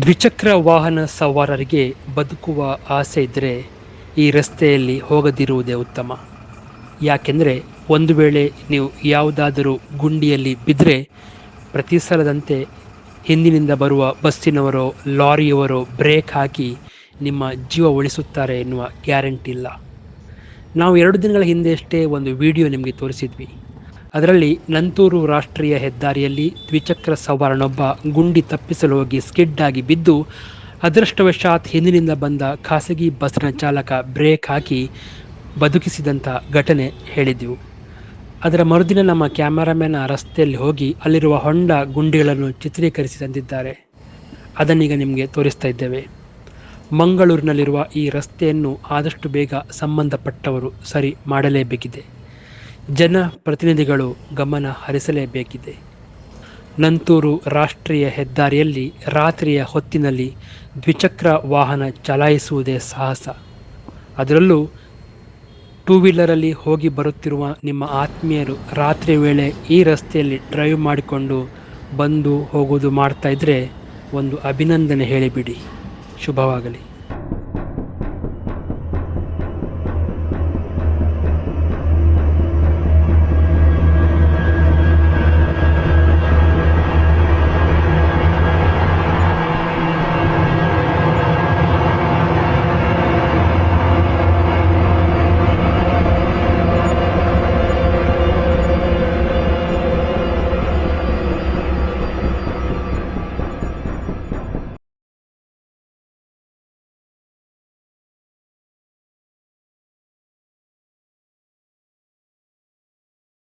ದ್ವಿಚಕ್ರ ವಾಹನ ಸವಾರರಿಗೆ ಬದುಕುವ ಆಸೆ ಇದ್ದರೆ ಈ ರಸ್ತೆಯಲ್ಲಿ ಹೋಗದಿರುವುದೇ ಉತ್ತಮ. ಯಾಕೆಂದರೆ ಒಂದು ವೇಳೆ ನೀವು ಯಾವುದಾದರೂ ಗುಂಡಿಯಲ್ಲಿ ಬಿದ್ದರೆ ಪ್ರತಿ ಸಲದಂತೆ ಹಿಂದಿನಿಂದ ಬರುವ ಬಸ್ಸಿನವರೋ ಲಾರಿಯವರೋ ಬ್ರೇಕ್ ಹಾಕಿ ನಿಮ್ಮ ಜೀವ ಉಳಿಸುತ್ತಾರೆ ಎನ್ನುವ ಗ್ಯಾರಂಟಿ ಇಲ್ಲ. ನಾವು 2 ದಿನಗಳ ಹಿಂದೆಯಷ್ಟೇ ಒಂದು ವಿಡಿಯೋ ನಿಮಗೆ ತೋರಿಸಿದ್ವಿ. ಅದರಲ್ಲಿ ನಂತೂರು ರಾಷ್ಟ್ರೀಯ ಹೆದ್ದಾರಿಯಲ್ಲಿ ದ್ವಿಚಕ್ರ ಸವಾರನೊಬ್ಬ ಗುಂಡಿ ತಪ್ಪಿಸಲು ಹೋಗಿ ಸ್ಕಿಡ್ ಆಗಿ ಬಿದ್ದು ಅದೃಷ್ಟವಶಾತ್ ಹಿಂದಿನಿಂದ ಬಂದ ಖಾಸಗಿ ಬಸ್ನ ಚಾಲಕ ಬ್ರೇಕ್ ಹಾಕಿ ಬದುಕಿಸಿದಂಥ ಘಟನೆ ಹೇಳಿದ್ದೆವು. ಅದರ ಮರುದಿನ ನಮ್ಮ ಕ್ಯಾಮರಾಮ್ಯಾನ್ ಆ ರಸ್ತೆಯಲ್ಲಿ ಹೋಗಿ ಅಲ್ಲಿರುವ ಹೊಂಡ ಗುಂಡಿಗಳನ್ನು ಚಿತ್ರೀಕರಿಸಿ ತಂದಿದ್ದಾರೆ. ಅದನ್ನೀಗ ನಿಮಗೆ ತೋರಿಸ್ತಾ ಇದ್ದೇವೆ. ಮಂಗಳೂರಿನಲ್ಲಿರುವ ಈ ರಸ್ತೆಯನ್ನು ಆದಷ್ಟು ಬೇಗ ಸಂಬಂಧಪಟ್ಟವರು ಸರಿ ಮಾಡಲೇಬೇಕಿದೆ. ಜನಪ್ರತಿನಿಧಿಗಳು ಗಮನ ಹರಿಸಲೇಬೇಕಿದೆ. ನಂತೂರು ರಾಷ್ಟ್ರೀಯ ಹೆದ್ದಾರಿಯಲ್ಲಿ ರಾತ್ರಿಯ ಹೊತ್ತಿನಲ್ಲಿ ದ್ವಿಚಕ್ರ ವಾಹನ ಚಲಾಯಿಸುವುದೇ ಸಾಹಸ. ಅದರಲ್ಲೂ ಟೂ ವೀಲರಲ್ಲಿ ಹೋಗಿ ಬರುತ್ತಿರುವ ನಿಮ್ಮ ಆತ್ಮೀಯರು ರಾತ್ರಿ ವೇಳೆ ಈ ರಸ್ತೆಯಲ್ಲಿ ಡ್ರೈವ್ ಮಾಡಿಕೊಂಡು ಬಂದು ಹೋಗುವುದು ಮಾಡ್ತಾ ಇದ್ದರೆ ಒಂದು ಅಭಿನಂದನೆ ಹೇಳಿಬಿಡಿ. ಶುಭವಾಗಲಿ.